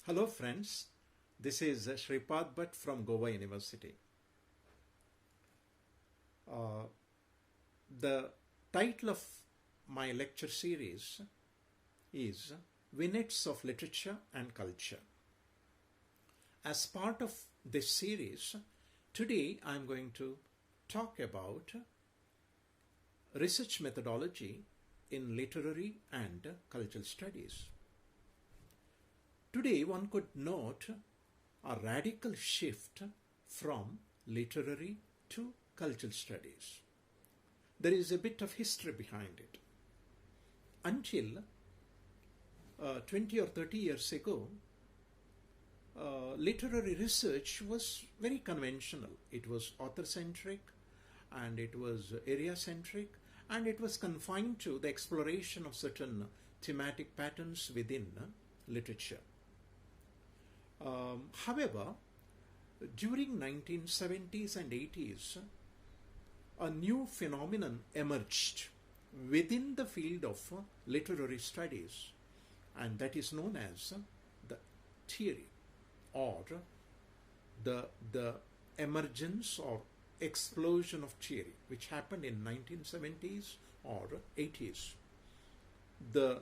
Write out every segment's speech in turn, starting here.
Hello friends, this is Shripad Bhatt from Goa University. The title of my lecture series is Vignettes of Literature and Culture. As part of this series, today I am going to talk about research methodology in literary and cultural studies. Today one could note a radical shift from literary to cultural studies. There is a bit of history behind it. Until 20 or 30 years ago, literary research was very conventional. It was author-centric and it was area-centric, and it was confined to the exploration of certain thematic patterns within literature. However, during 1970s and 80s, a new phenomenon emerged within the field of literary studies, and that is known as the theory, or the emergence or explosion of theory, which happened in 1970s or 80s. The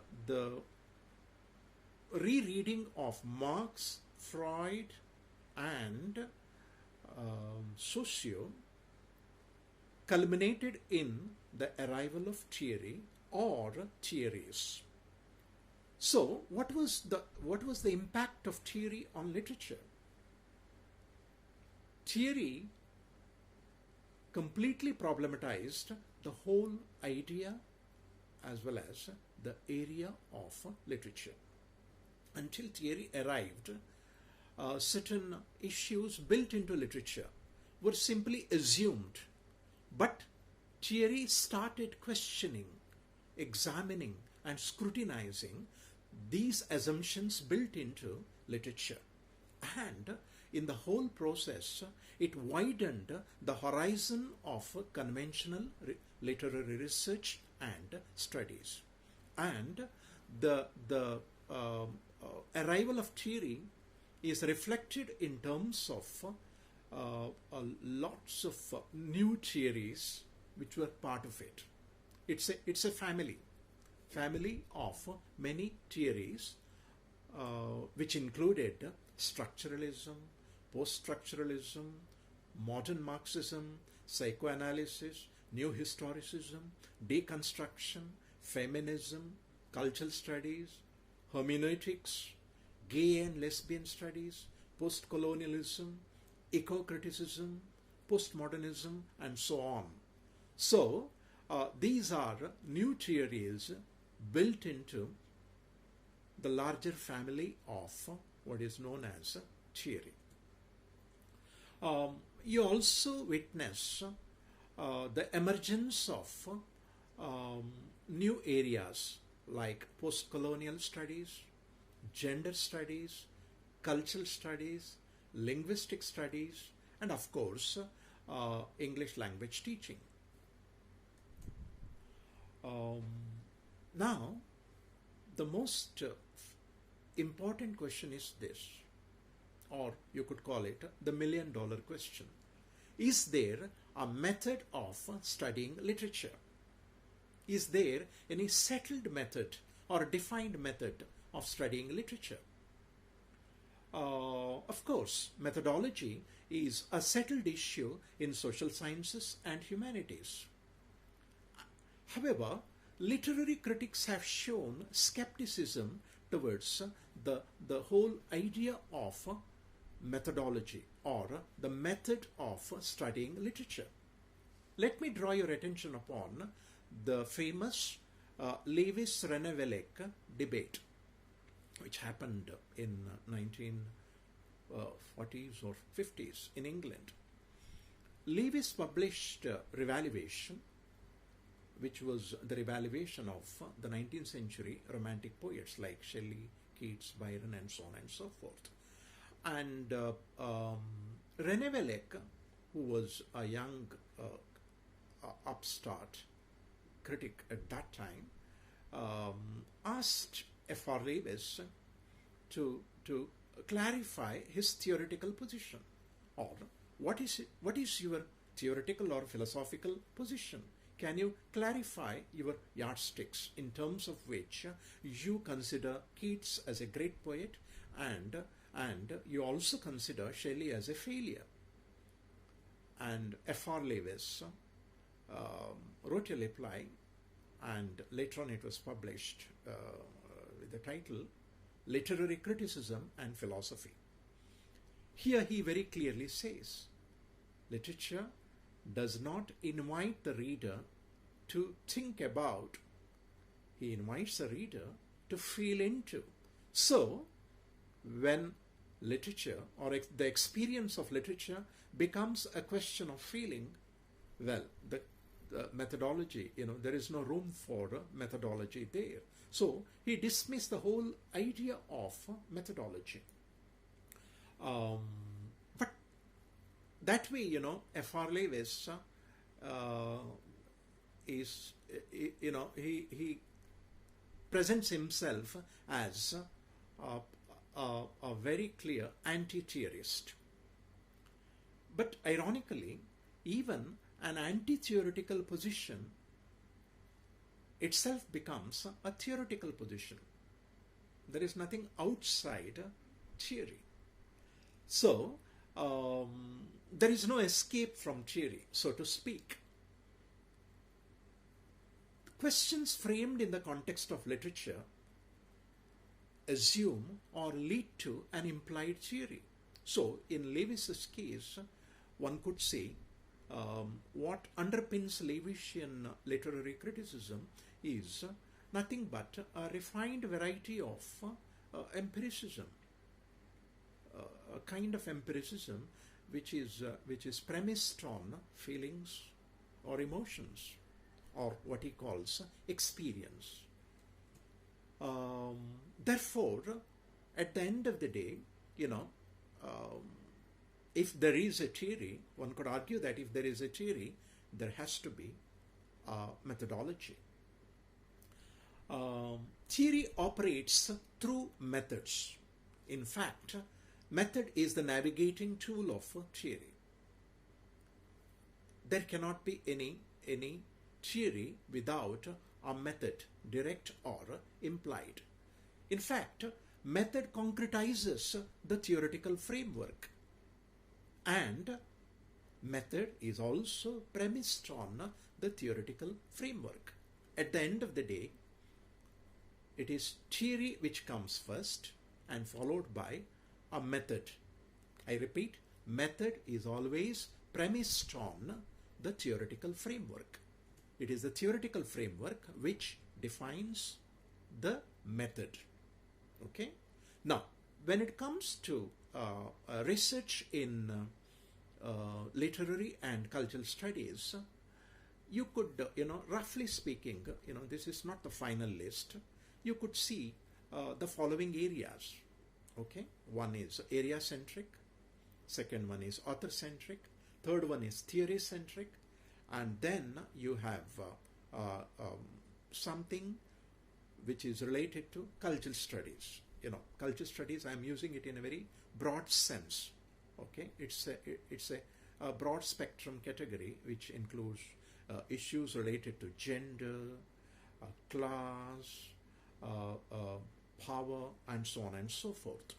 rereading of Marx, Freud and Socio culminated in the arrival of theory or theories. So what was the impact of theory on literature? Theory completely problematized the whole idea as well as the area of literature. Until theory arrived, certain issues built into literature were simply assumed, but theory started questioning, examining and scrutinizing these assumptions built into literature, and in the whole process it widened the horizon of conventional literary research and studies. And the arrival of theory is reflected in terms of lots of new theories which were part of it. It's a family of many theories which included structuralism, post-structuralism, modern Marxism, psychoanalysis, new historicism, deconstruction, feminism, cultural studies, hermeneutics, gay and lesbian studies, post-colonialism, eco-criticism, postmodernism, and so on. So these are new theories built into the larger family of what is known as theory. You also witness the emergence of new areas like post-colonial studies, gender studies, cultural studies, linguistic studies, and of course English language teaching. Now the most important question is this, or you could call it the million-dollar question. Is there a method of studying literature? Is there any settled method or defined method of studying literature? Of course, methodology is a settled issue in social sciences and humanities. However, literary critics have shown skepticism towards the whole idea of methodology or the method of studying literature. Let me draw your attention upon the famous Lewis-Renewelek debate, which happened in 1940s or 50s in England. Lewis published Revaluation, which was the revaluation of the 19th century romantic poets like Shelley, Keats, Byron, and so on and so forth. And Renewelek, who was a young upstart critic at that time, asked F.R. Lewis to clarify his theoretical position, or what is your theoretical or philosophical position? Can you clarify your yardsticks in terms of which you consider Keats as a great poet, and you also consider Shelley as a failure? And F.R. Lewis wrote a reply, and later on it was published with the title Literary Criticism and Philosophy. Here he very clearly says, literature does not invite the reader to think about, he invites the reader to feel into. So, when literature or the experience of literature becomes a question of feeling, well, the methodology, there is no room for methodology there. So he dismissed the whole idea of methodology. But that way, F.R. Lewis is, he presents himself as a very clear anti-theorist. But ironically, even an anti-theoretical position itself becomes a theoretical position. There is nothing outside theory. So, there is no escape from theory, so to speak. Questions framed in the context of literature assume or lead to an implied theory. So, in Lewis's case, one could say what underpins Lewisian literary criticism is nothing but a refined variety of empiricism, a kind of empiricism which is premised on feelings or emotions, or what he calls experience. Therefore, at the end of the day, if there is a theory, one could argue that if there is a theory, there has to be a methodology. Theory operates through methods. In fact, method is the navigating tool of theory. There cannot be any theory without a method, direct or implied. In fact, method concretizes the theoretical framework, and method is also premised on the theoretical framework. At the end of the day, it is theory which comes first and followed by a method. I repeat, method is always premised on the theoretical framework. It is the theoretical framework which defines the method. Okay? Now, when it comes to research in literary and cultural studies, you could, roughly speaking, this is not the final list, you could see the following areas. Okay? One is area-centric, second one is author-centric, third one is theory-centric, and then you have something which is related to cultural studies. Cultural studies, I am using it in a very broad sense. Okay, it's a broad spectrum category which includes issues related to gender, class, power, and so on and so forth.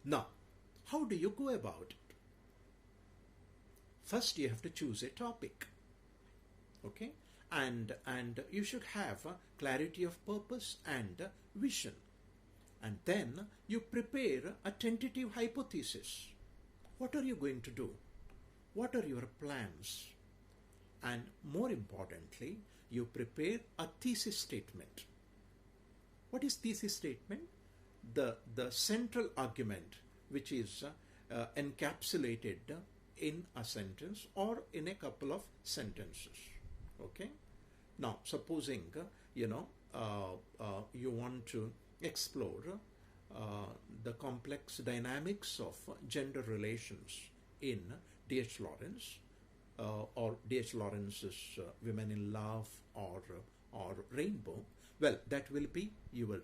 Now, how do you go about it? First, you have to choose a topic. Okay, and you should have a clarity of purpose and vision. And then you prepare a tentative hypothesis. What are you going to do? What are your plans? And more importantly, you prepare a thesis statement. What is thesis statement? The central argument which is encapsulated in a sentence or in a couple of sentences. Okay? Now, supposing, you want to explore the complex dynamics of gender relations in D.H. Lawrence or D.H. Lawrence's Women in Love or Rainbow, Well, that will be your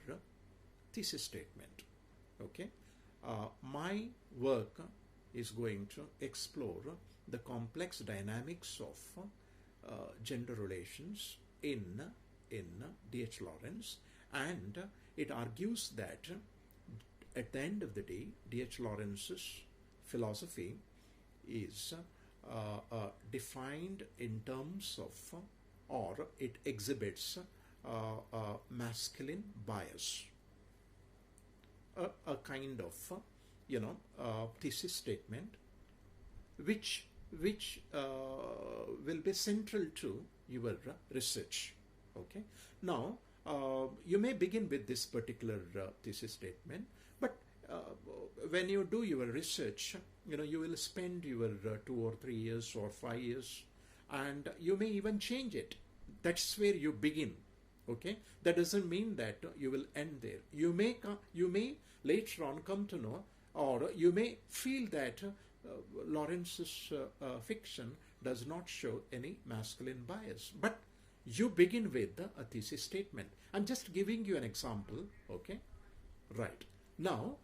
thesis statement. Okay. My work is going to explore the complex dynamics of gender relations in D.H. Lawrence, and it argues that at the end of the day, D.H. Lawrence's philosophy is defined in terms of, or it exhibits masculine bias, a kind of thesis statement which will be central to your research. Okay. Now you may begin with this particular thesis statement, but when you do your research, you will spend your 2 or 3 years or 5 years, and you may even change it. That's where you begin. Okay, that doesn't mean that you will end there. You may later on come to know, or you may feel that Lawrence's fiction does not show any masculine bias, but you begin with a thesis statement. I'm just giving you an example. Okay, right. Now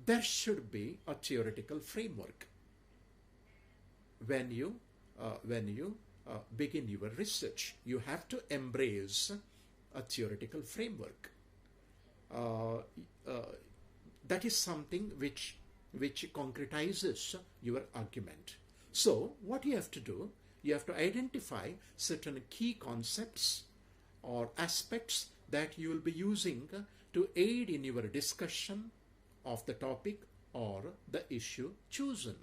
there should be a theoretical framework when you begin your research. You have to embrace a theoretical framework. That is something which concretizes your argument. So what you have to do, you have to identify certain key concepts or aspects that you will be using to aid in your discussion of the topic or the issue chosen.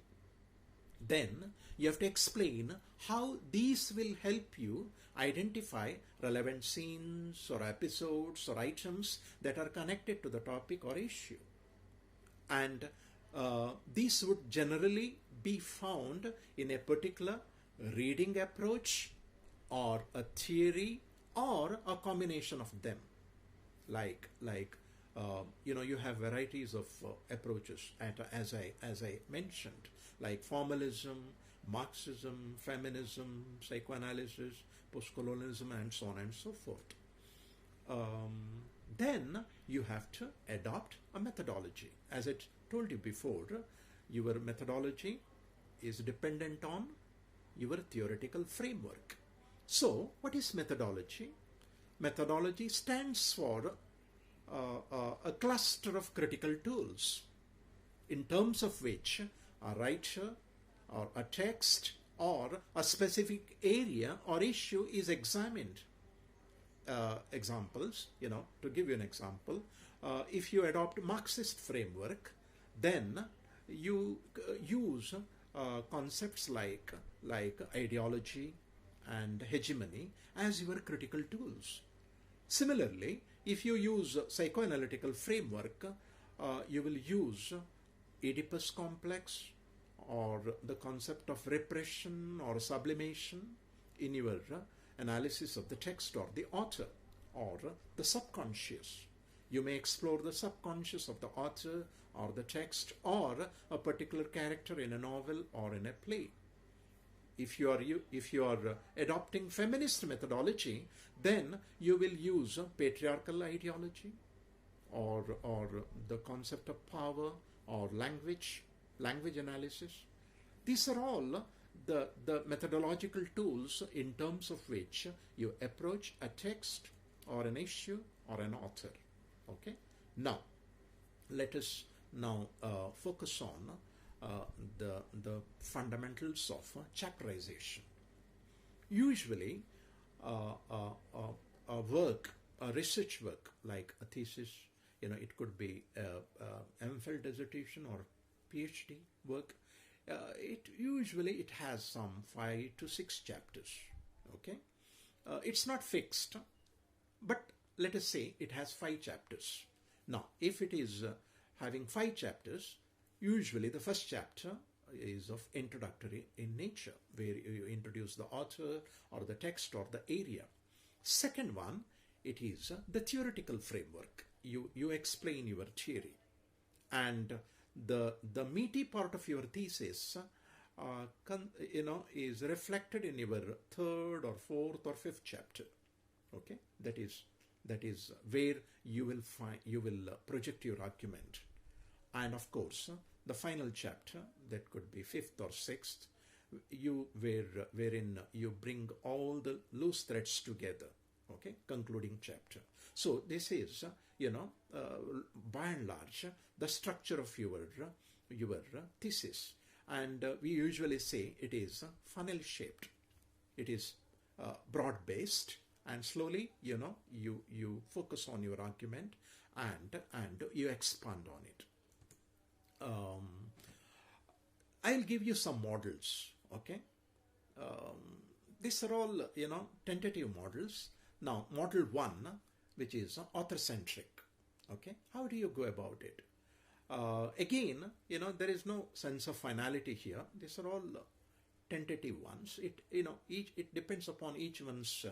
Then you have to explain how these will help you identify relevant scenes or episodes or items that are connected to the topic or issue. And these would generally be found in a particular reading approach or a theory or a combination of them. You have varieties of approaches, as I mentioned, like formalism, Marxism, feminism, psychoanalysis, postcolonialism, and so on and so forth. Then you have to adopt a methodology. As I told you before, your methodology is dependent on your theoretical framework. So, what is methodology? Methodology stands for a cluster of critical tools, in terms of which a writer or a text or a specific area or issue is examined. Examples, to give you an example, if you adopt Marxist framework, then you use concepts like ideology and hegemony as your critical tools. Similarly, if you use psychoanalytical framework, you will use Oedipus complex or the concept of repression or sublimation in your analysis of the text or the author, or the subconscious. You may explore the subconscious of the author or the text or a particular character in a novel or in a play. If you are adopting feminist methodology, then you will use patriarchal ideology or the concept of power or language analysis. These are all the methodological tools in terms of which you approach a text or an issue or an author. Okay. Now, let us now focus on the fundamentals of chapterization. Usually, a research work like a thesis, it could be MPhil dissertation or PhD work. It has some 5 to 6 chapters. Okay, it's not fixed, but let us say it has 5 chapters. Now, if it is having 5 chapters, usually the first chapter is of introductory in nature, where you introduce the author or the text or the area. Second one, it is the theoretical framework. You explain your theory, and the meaty part of your thesis is reflected in your 3rd or 4th or 5th chapter. Okay, that is where you will find, you will project your argument. And of course, the final chapter, that could be fifth or sixth, wherein you bring all the loose threads together. Okay, concluding chapter. So this is, by and large, the structure of your thesis. And we usually say it is funnel shaped. It is broad based, and slowly, you focus on your argument, and you expand on it. I'll give you some models. Okay, these are all tentative models. Now, model one, which is author centric. Okay, how do you go about it? Again, there is no sense of finality here. These are all tentative ones. It depends upon each one's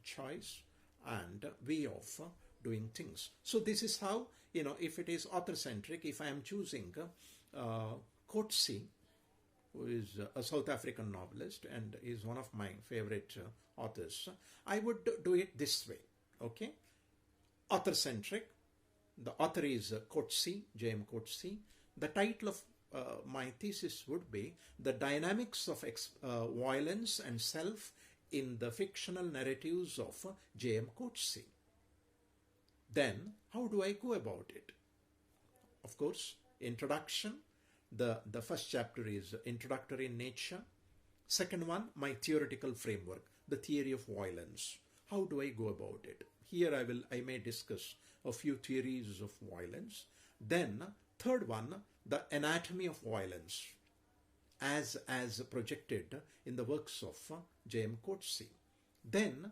choice and way of doing things. So this is how, if it is author centric, if I am choosing Coetzee, who is a South African novelist and is one of my favorite authors, I would do it this way. Okay, author centric. The author is Coetzee, J.M. Coetzee. The title of my thesis would be The Dynamics of Violence and Self in the Fictional Narratives of J.M. Coetzee. Then, how do I go about it? Of course, introduction. The first chapter is introductory in nature. Second one, my theoretical framework, the theory of violence. How do I go about it? Here I may discuss a few theories of violence. Then, third one, the anatomy of violence as projected in the works of J.M. Coetzee. Then,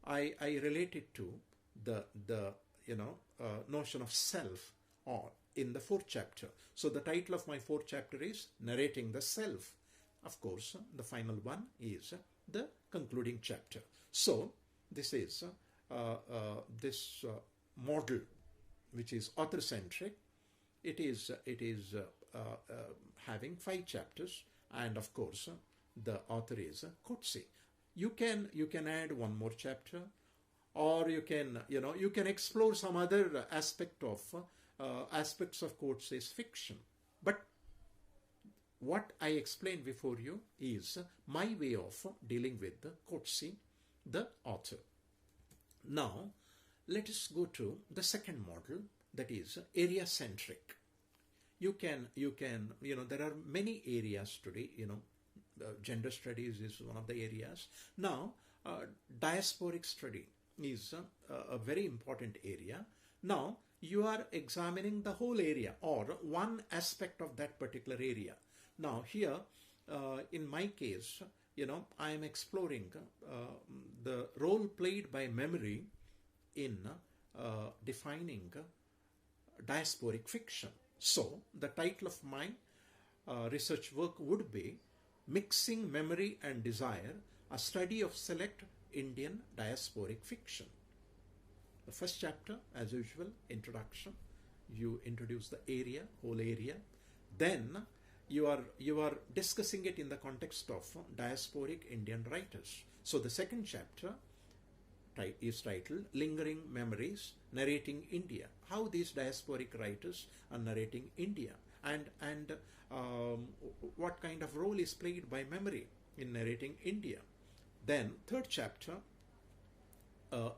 I relate it to the notion of self, or in the fourth chapter. So the title of my fourth chapter is Narrating the Self. Of course, the final one is the concluding chapter. So this is this model, which is author-centric. It is having 5 chapters, and of course, the author is Coetzee. You can add one more chapter, or you can explore some other aspects of Coetzee's fiction. But what I explained before you is my way of dealing with Coetzee, the author. Now, let us go to the second model, that is area-centric. You can, there are many areas today, gender studies is one of the areas. Now, diasporic study is a very important area. Now, you are examining the whole area or one aspect of that particular area. Now, here, in my case, I am exploring the role played by memory in defining diasporic fiction. So, the title of my research work would be Mixing Memory and Desire, a study of select Indian diasporic fiction. The first chapter, as usual, introduction. You introduce the area, whole area. Then you are discussing it in the context of diasporic Indian writers. So the second chapter is titled Lingering Memories, Narrating India. How these diasporic writers are narrating India, and what kind of role is played by memory in narrating India. Then third chapter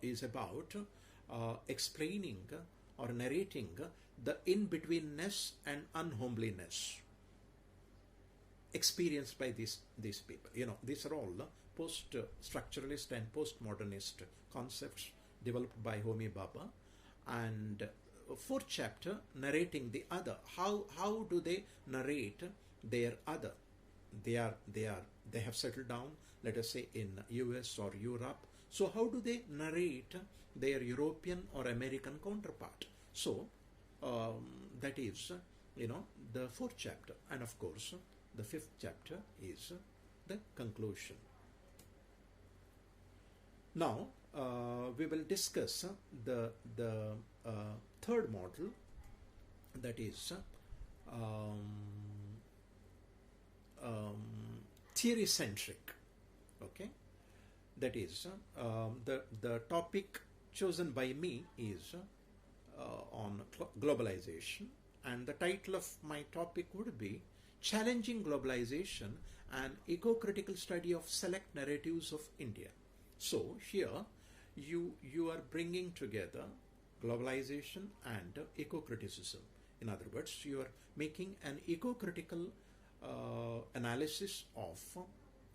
is about explaining or narrating the in-betweenness and unhomeliness experienced by these people. These are all post-structuralist and postmodernist concepts developed by Homi Bhabha. And fourth chapter, narrating the other. How do they narrate their other? They have settled down, let us say, in US or Europe. So how do they narrate their European or American counterpart? So that is, the fourth chapter. And of course, the fifth chapter is the conclusion. Now, we will discuss the third model, that is theory-centric. Okay. That is, the topic chosen by me is on globalization, and the title of my topic would be Challenging Globalization, an Eco-Critical Study of Select Narratives of India. So here you are bringing together globalization and eco-criticism. In other words, you are making an eco-critical analysis of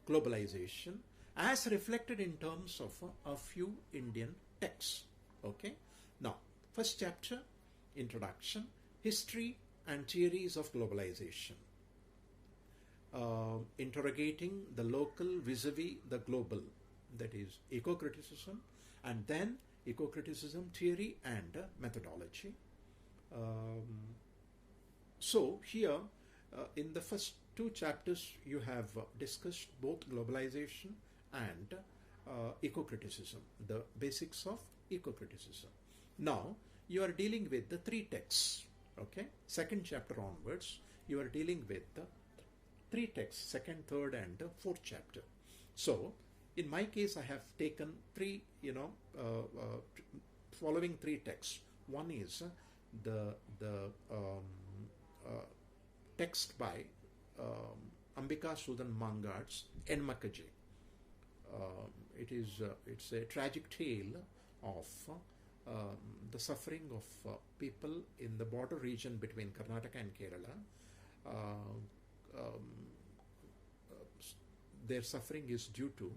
globalization as reflected in terms of a few Indian texts. Okay. Now, first chapter, introduction, history and theories of globalization. Interrogating the local vis-a-vis the global, that is eco-criticism, and then eco-criticism theory and methodology. So here in the first two chapters you have discussed both globalization and eco-criticism, the basics of eco-criticism. Now you are dealing with the three texts. Okay, second chapter onwards you are dealing with the three texts, second, third and fourth chapter. So in my case I have taken three, following three texts. One is the text by Ambika Sudan Mangad's Enmakaji. It's a tragic tale of the suffering of people in the border region between Karnataka and Kerala. Their suffering is due to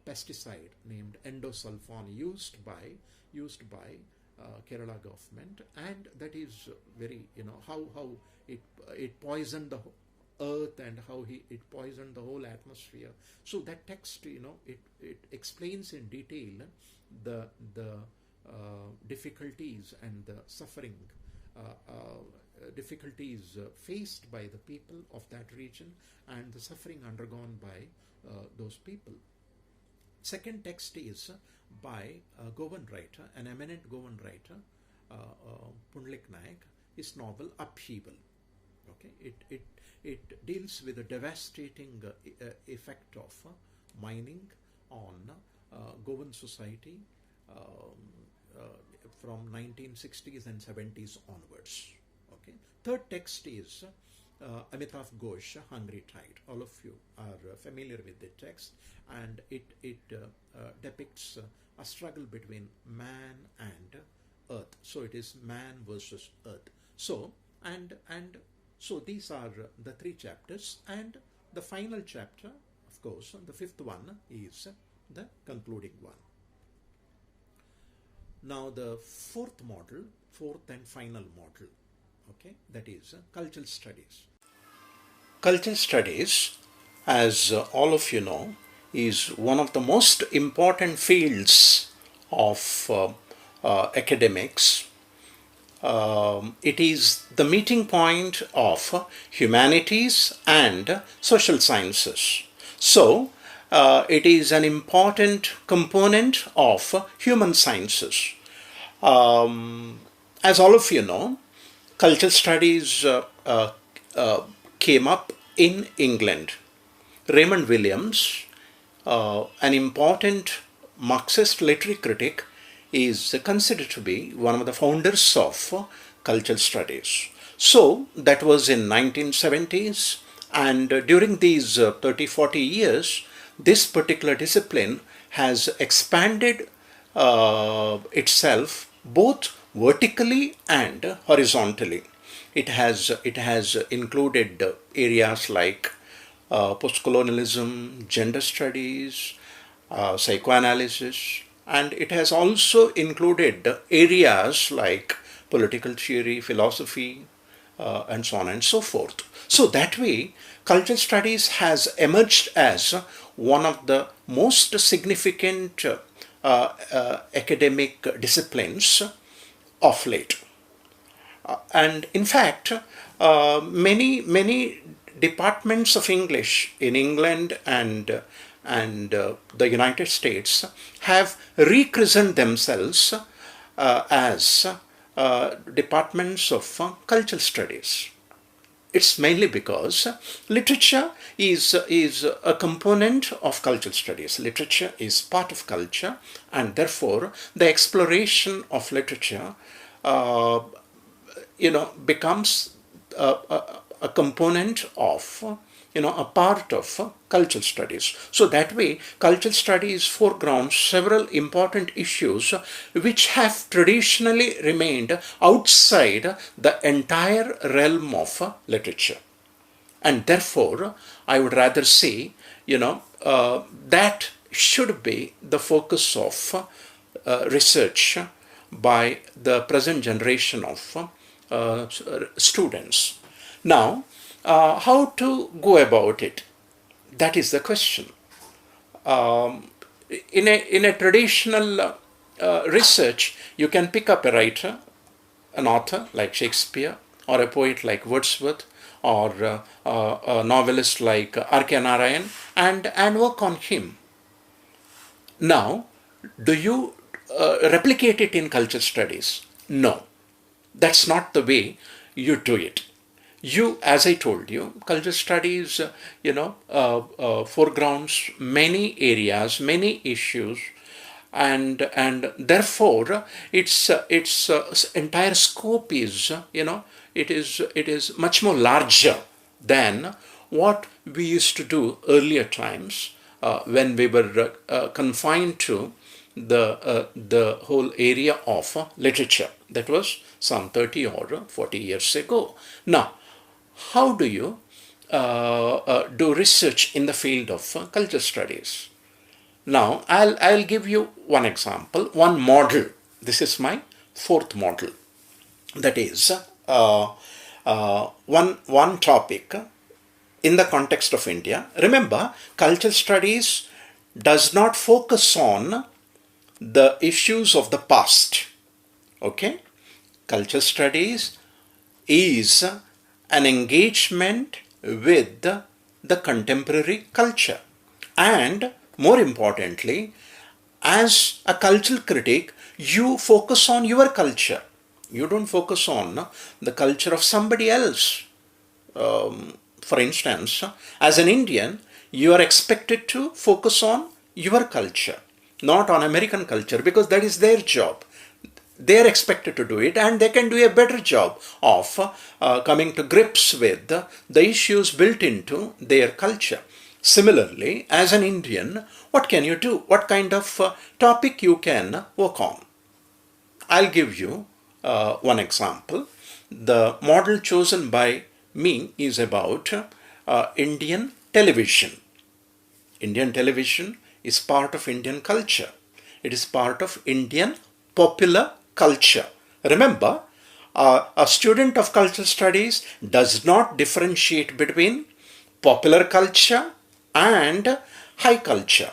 pesticide named endosulfan used by Kerala government, and that is very, how it poisoned the earth and how it poisoned the whole atmosphere. So that text, it explains in detail the difficulties and the suffering, difficulties faced by the people of that region and the suffering undergone by those people. Second text is by a Goan writer, an eminent Goan writer, Pundlik Naik, his novel Upheaval. Okay, it deals with the devastating effect of mining on Goan society from 1960s and 70s onwards. Okay, third text is Amitav Ghosh, Hungry Tide. All of you are familiar with the text, and it depicts a struggle between man and earth. So it is man versus earth. So so these are the three chapters, and the final chapter, of course, the fifth one is the concluding one. Now the fourth and final model, okay, that is cultural studies. Cultural studies, as all of you know, is one of the most important fields of academics. It is the meeting point of humanities and social sciences. So it is an important component of human sciences. As all of you know, cultural studies came up in England. Raymond Williams, an important Marxist literary critic, is considered to be one of the founders of cultural studies. So that was in 1970s, and during these 30-40 years, this particular discipline has expanded itself both vertically and horizontally. It has included areas like postcolonialism, gender studies, psychoanalysis, and it has also included areas like political theory, philosophy, and so on and so forth. So that way, cultural studies has emerged as one of the most significant academic disciplines of late. And in fact, many departments of English in England and the United States have rechristened themselves as departments of cultural studies. It's mainly because literature is a component of cultural studies. Literature is part of culture, and therefore the exploration of literature becomes a component of, a part of cultural studies. So that way, cultural studies foregrounds several important issues which have traditionally remained outside the entire realm of literature. And therefore, I would rather say, that should be the focus of research by the present generation of students. Now, how to go about it? That is the question. In a traditional research, you can pick up a writer, an author like Shakespeare, or a poet like Wordsworth, or a novelist like R.K. Narayan, and work on him. Now, do you replicate it in culture studies? No, that's not the way you do it. You, as I told you, culture studies, foregrounds many areas, many issues, and therefore its entire scope is, it is much more larger than what we used to do earlier times when we were confined to the whole area of literature. That was some 30 or 40 years ago. Now, how do you do research in the field of culture studies? Now, I'll give you one example, one model. This is my fourth model. That is one topic in the context of India. Remember, culture studies does not focus on the issues of the past. Okay? Culture studies is an engagement with the contemporary culture. And more importantly, as a cultural critic, you focus on your culture. You don't focus on the culture of somebody else. For instance, as an Indian, you are expected to focus on your culture, not on American culture, because that is their job. They are expected to do it, and they can do a better job of coming to grips with the issues built into their culture. Similarly, as an Indian, what can you do? What kind of topic you can work on? I'll give you one example. The model chosen by me is about Indian television. Indian television is part of Indian culture. It is part of Indian popular culture. Remember, a student of cultural studies does not differentiate between popular culture and high culture.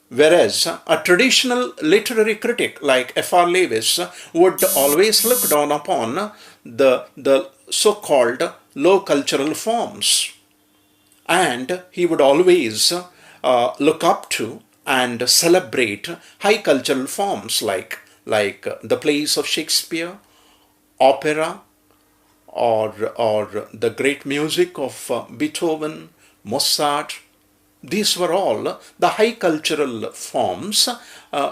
Whereas a traditional literary critic like F.R. Lewis would always look down upon the so-called low cultural forms. And he would always look up to and celebrate high cultural forms like the plays of Shakespeare, opera, or the great music of Beethoven, Mozart. These were all the high cultural forms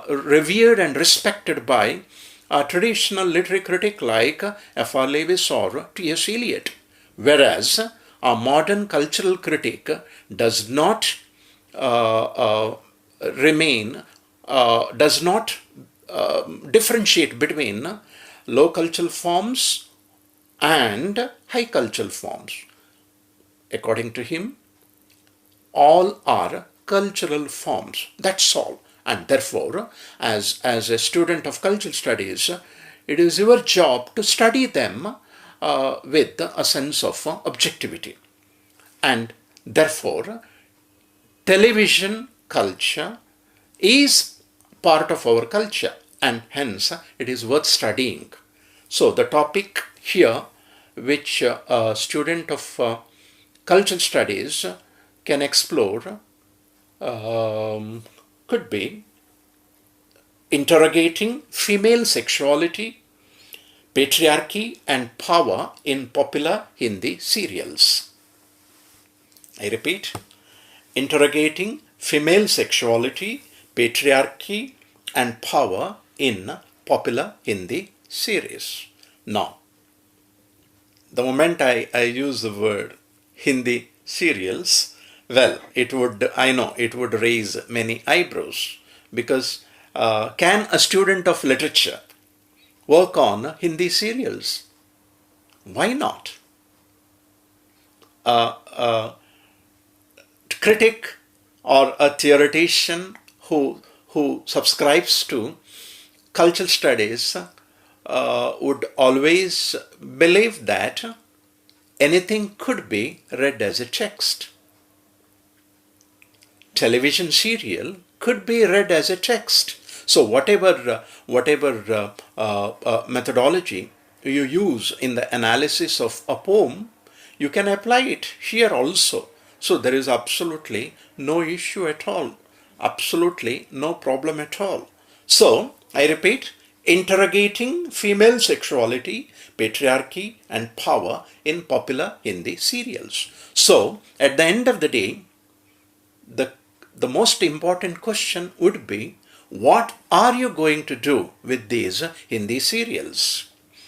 revered and respected by a traditional literary critic like F.R. Lewis or T.S. Eliot. Whereas a modern cultural critic does not differentiate between low cultural forms and high cultural forms. According to him, all are cultural forms. That's all. And therefore, as a student of cultural studies, it is your job to study them with a sense of objectivity. And therefore, television culture is part of our culture, and hence it is worth studying. So the topic here, which a student of cultural studies can explore, could be interrogating female sexuality, patriarchy and power in popular Hindi serials. I repeat, interrogating female sexuality, patriarchy and power in popular Hindi series. Now, the moment I use the word Hindi serials, well, I know it would raise many eyebrows, because can a student of literature work on Hindi serials? Why not? A critic or a theoretician who subscribes to cultural studies would always believe that anything could be read as a text. Television serial could be read as a text. So whatever methodology you use in the analysis of a poem, you can apply it here also. So there is absolutely no issue at all, absolutely no problem at all. So I repeat, interrogating female sexuality, patriarchy and power in popular Hindi serials. So at the end of the day, the most important question would be, what are you going to do with these Hindi serials?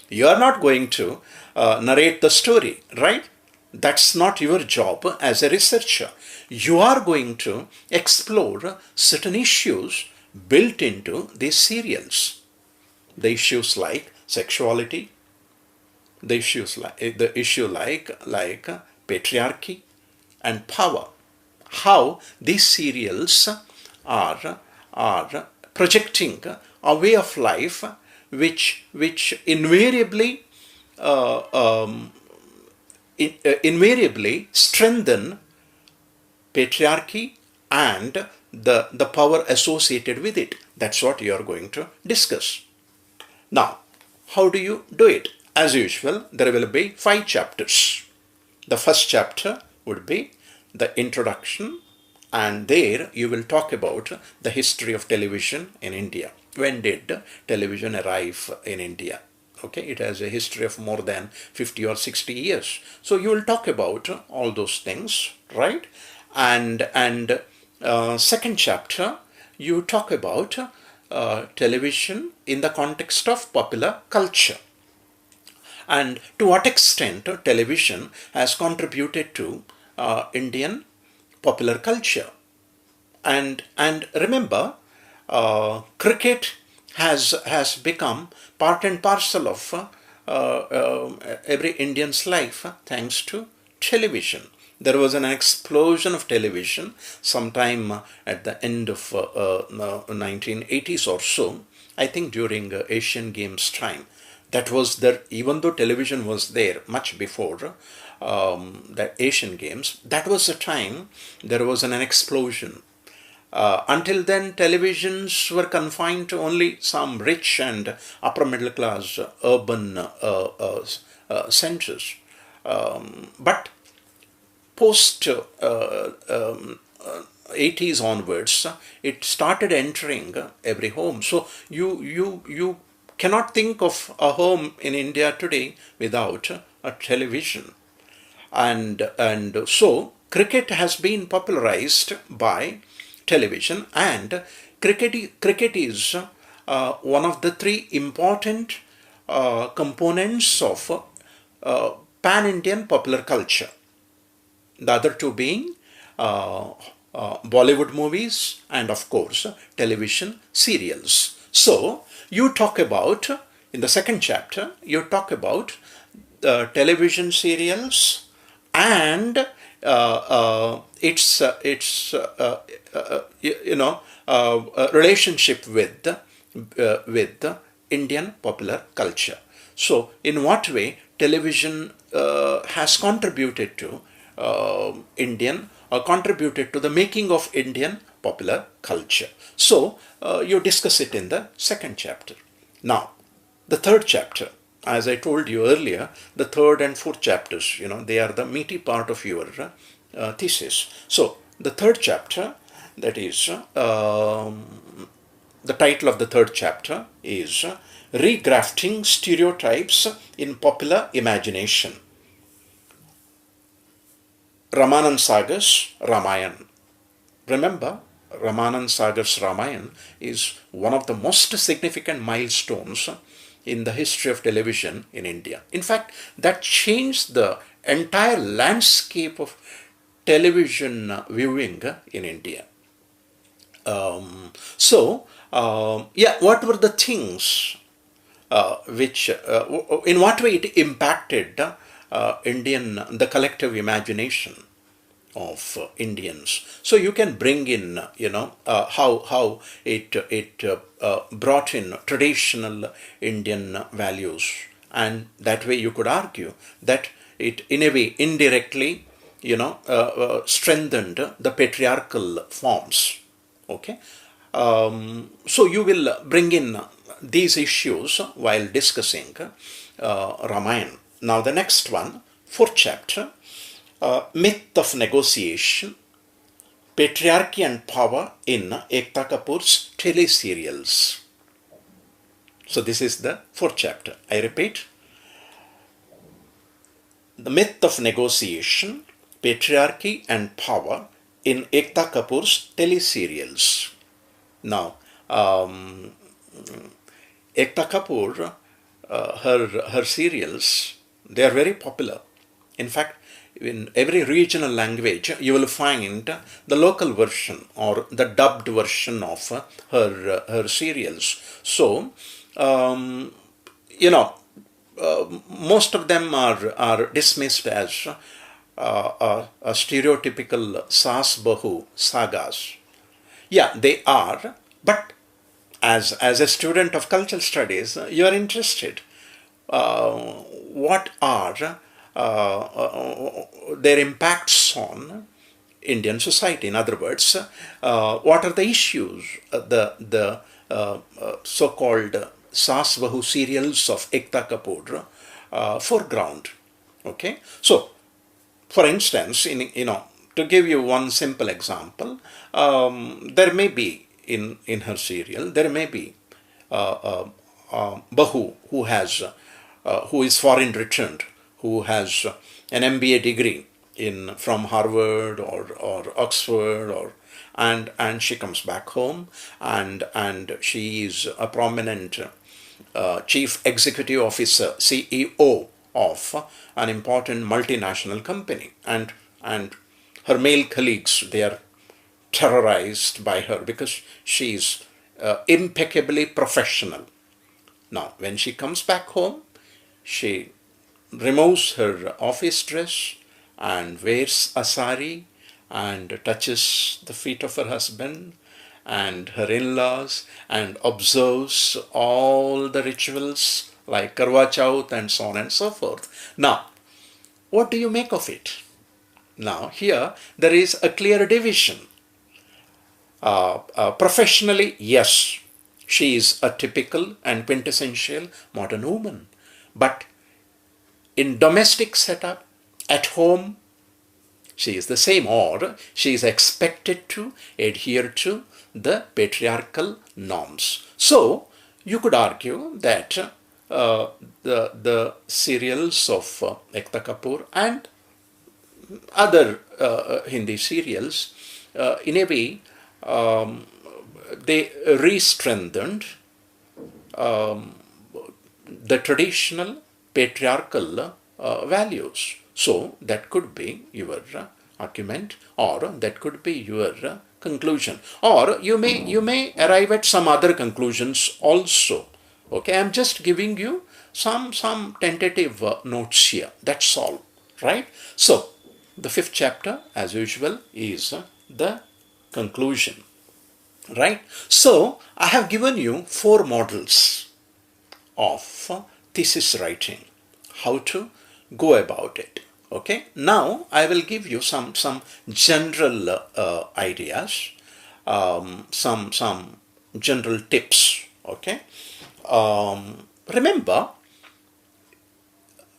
You are not going to narrate the story, right? That's not your job as a researcher. You are going to explore certain issues built into these serials. The issues like sexuality, the issue like patriarchy and power. How these serials are projecting a way of life which invariably strengthen patriarchy and the power associated with it. That's what you are going to discuss. Now, how do you do it? As usual, there will be 5 chapters. The first chapter would be the introduction, and there you will talk about the history of television in India. When did television arrive in India? Okay, it has a history of more than 50 or 60 years. So you will talk about all those things, right? And second chapter, you talk about television in the context of popular culture, and to what extent television has contributed to Indian popular culture. And remember, cricket has become part and parcel of every Indian's life thanks to television. There was an explosion of television sometime at the end of 1980s or so, I think during Asian Games time. That was there, even though television was there much before the Asian Games, that was the time there was an explosion. Until then, televisions were confined to only some rich and upper middle class urban centers. But post 80s onwards, it started entering every home. So you cannot think of a home in India today without a television. And so cricket has been popularized by television, and cricket is one of the 3 important components of pan-Indian popular culture. The other 2 being Bollywood movies and of course television serials. So you talk about, in the second chapter, you talk about television serials and its relationship with Indian popular culture. So in what way television has contributed to contributed to the making of Indian popular culture. So you discuss it in the second chapter. Now, the third chapter, as I told you earlier, the third and fourth chapters, they are the meaty part of your thesis. So the third chapter, that is the the title of the third chapter is Regrafting Stereotypes in Popular Imagination. Ramanand Sagar's Ramayana. Remember, Ramanand Sagar's Ramayana is one of the most significant milestones in the history of television in India. In fact, that changed the entire landscape of television viewing in India. What were the things in what way it impacted the collective imagination of Indians? So you can bring in, how it brought in traditional Indian values, and that way you could argue that it, in a way, indirectly, strengthened the patriarchal forms. Okay, so you will bring in these issues while discussing Ramayana. Now the next one, fourth chapter, myth of negotiation, patriarchy and power in Ekta Kapoor's teleserials. So this is the fourth chapter. I repeat, the myth of negotiation, patriarchy and power in Ekta Kapoor's teleserials. Now, Ekta Kapoor, her serials, they are very popular. In fact, in every regional language, you will find the local version or the dubbed version of her serials. So, most of them are dismissed as a stereotypical Saas Bahu sagas. Yeah, they are, but as a student of cultural studies, you are interested. What are their impacts on Indian society? In other words, what are the issues the so-called Saas Bahu serials of Ekta Kapoor foreground? Okay, so for instance, to give you one simple example, there may be in her serial, there may be Bahu who is foreign returned, who has an MBA degree from Harvard or Oxford, and she comes back home, and she is a prominent chief executive officer, CEO of an important multinational company, and her male colleagues, they are terrorized by her because she is impeccably professional. Now, when she comes back home, she removes her office dress and wears a sari and touches the feet of her husband and her in-laws and observes all the rituals like Karwa Chauth and so on and so forth. Now, what do you make of it? Now, here there is a clear division. Professionally, yes, she is a typical and quintessential modern woman. But in domestic setup, at home, she is the same, or she is expected to adhere to the patriarchal norms. So, you could argue that the serials of Ekta Kapoor and other Hindi serials, in a way, they re-strengthened the traditional patriarchal values. So that could be your argument, or that could be your conclusion, or you may arrive at some other conclusions also. Okay, I'm just giving you some tentative notes here. That's all, right? So the fifth chapter, as usual, is the conclusion, right? So I have given you 4 models of thesis writing, how to go about it. Okay, now I will give you some general ideas, some general tips. Okay, remember,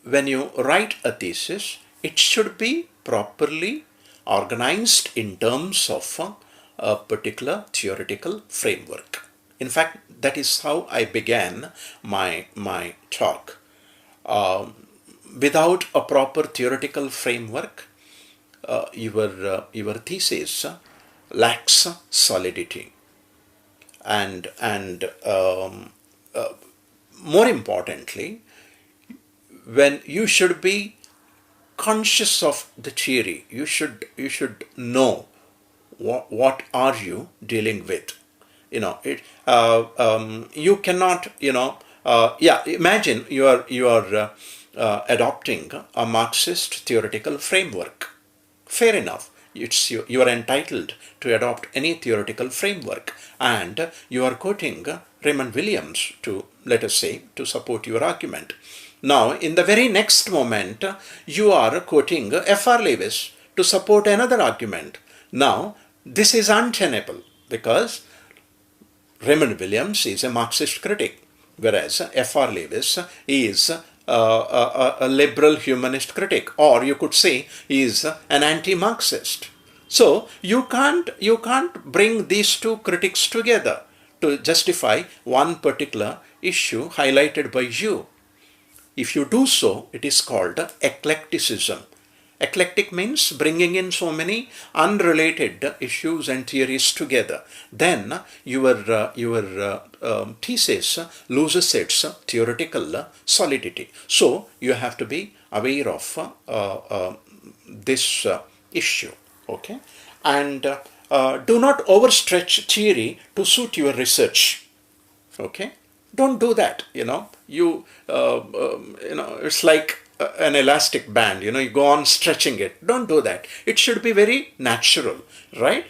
when you write a thesis, it should be properly organized in terms of a particular theoretical framework. In fact, that is how I began my talk. Without a proper theoretical framework, your thesis lacks solidity, and more importantly, when you should be conscious of the theory, you should know what are you dealing with. You cannot, yeah, imagine you are adopting a Marxist theoretical framework. Fair enough. You are entitled to adopt any theoretical framework, and you are quoting Raymond Williams to, let us say, to support your argument. Now, in the very next moment, you are quoting F.R. Lewis to support another argument. Now, this is untenable because Raymond Williams is a Marxist critic, whereas F.R. Lewis is a liberal humanist critic, or you could say he is an anti-Marxist. So you can't bring these two critics together to justify one particular issue highlighted by you. If you do so, it is called eclecticism. Eclectic means bringing in so many unrelated issues and theories together. Then your thesis loses its theoretical solidity. So you have to be aware of this issue. Okay, and do not overstretch theory to suit your research. Okay, don't do that. It's like an elastic band. You go on stretching it. Don't do that. It should be very natural, right?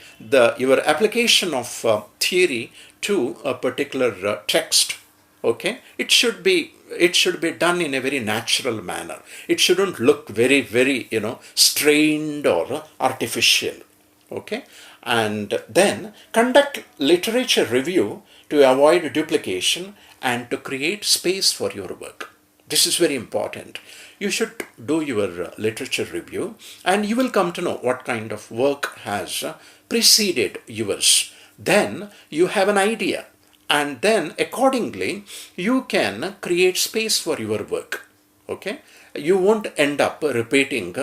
Your application of theory to a particular text, okay, it should be done in a very natural manner. It shouldn't look very, very, strained or artificial. Okay, and then conduct literature review to avoid duplication and to create space for your work. This is very important. You should do your literature review, and you will come to know what kind of work has preceded yours. Then you have an idea, and then accordingly you can create space for your work. Okay, you won't end up repeating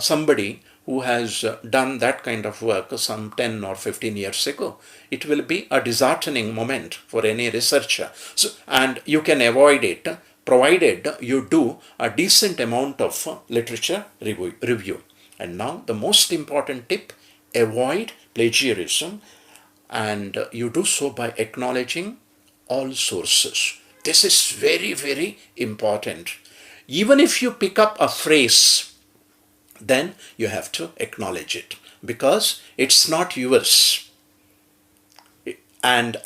somebody who has done that kind of work some 10 or 15 years ago. It will be a disheartening moment for any researcher. So, and you can avoid it provided you do a decent amount of literature review. And now the most important tip: avoid plagiarism, and you do so by acknowledging all sources. This is very, very important. Even if you pick up a phrase, then you have to acknowledge it because it's not yours. And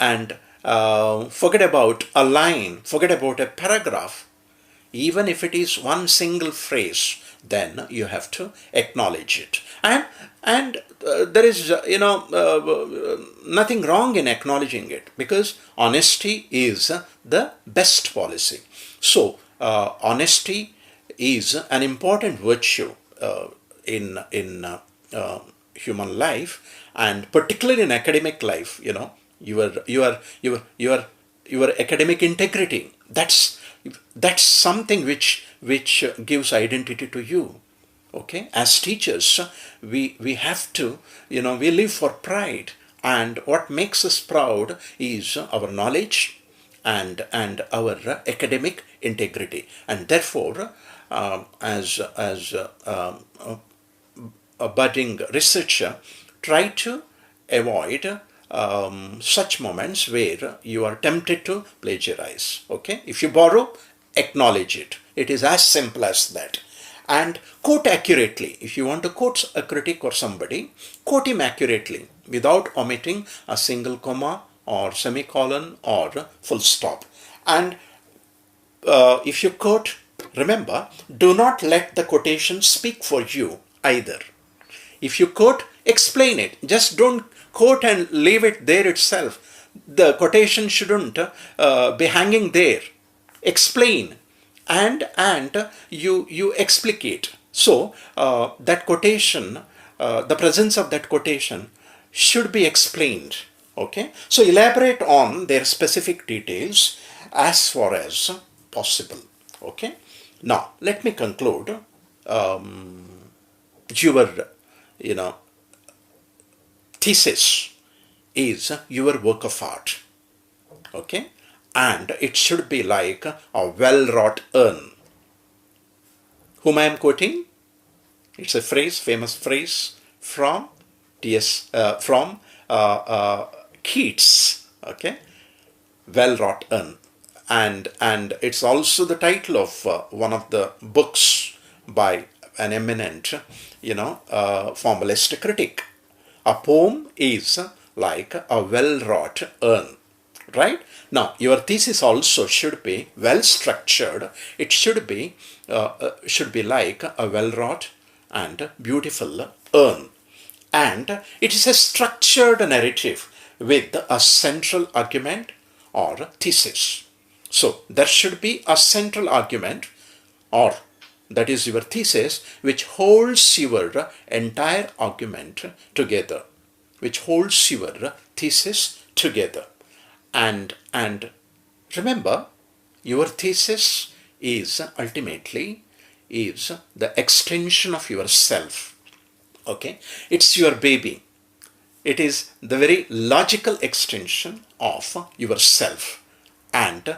forget about a line, forget about a paragraph. Even if it is one single phrase, then you have to acknowledge it. And there is nothing wrong in acknowledging it, because honesty is the best policy. So honesty is an important virtue in human life, and particularly in academic life. Your academic integrity, that's something which gives identity to you. Okay, as teachers, we have to, we live for pride, and what makes us proud is our knowledge and our academic integrity. And therefore, as a budding researcher, try to avoid such moments where you are tempted to plagiarize. Okay, if you borrow, acknowledge it. It is as simple as that. And quote accurately. If you want to quote a critic or somebody, quote him accurately without omitting a single comma or semicolon or full stop. And if you quote, remember, do not let the quotation speak for you either. If you quote, explain it. Just don't quote and leave it there itself. The quotation shouldn't be hanging there. Explain and you explicate. So that quotation, the presence of that quotation should be explained. Okay, so elaborate on their specific details as far as possible. Okay, now let me conclude. Your, you know, thesis is your work of art. Okay, and it should be like a well-wrought urn. Whom I am quoting? It's a phrase, famous phrase from T.S. From Keats. Okay, well-wrought urn, and it's also the title of one of the books by an eminent, formalist critic. A poem is like a well-wrought urn. Right? Now, your thesis also should be well structured. It should be like a well-wrought and beautiful urn. And it is a structured narrative with a central argument or thesis. So, there should be a central argument, or that is your thesis, which holds your entire argument together, which holds your thesis together. And remember, your thesis is ultimately is the extension of yourself. Okay, it's your baby. It is the very logical extension of yourself, and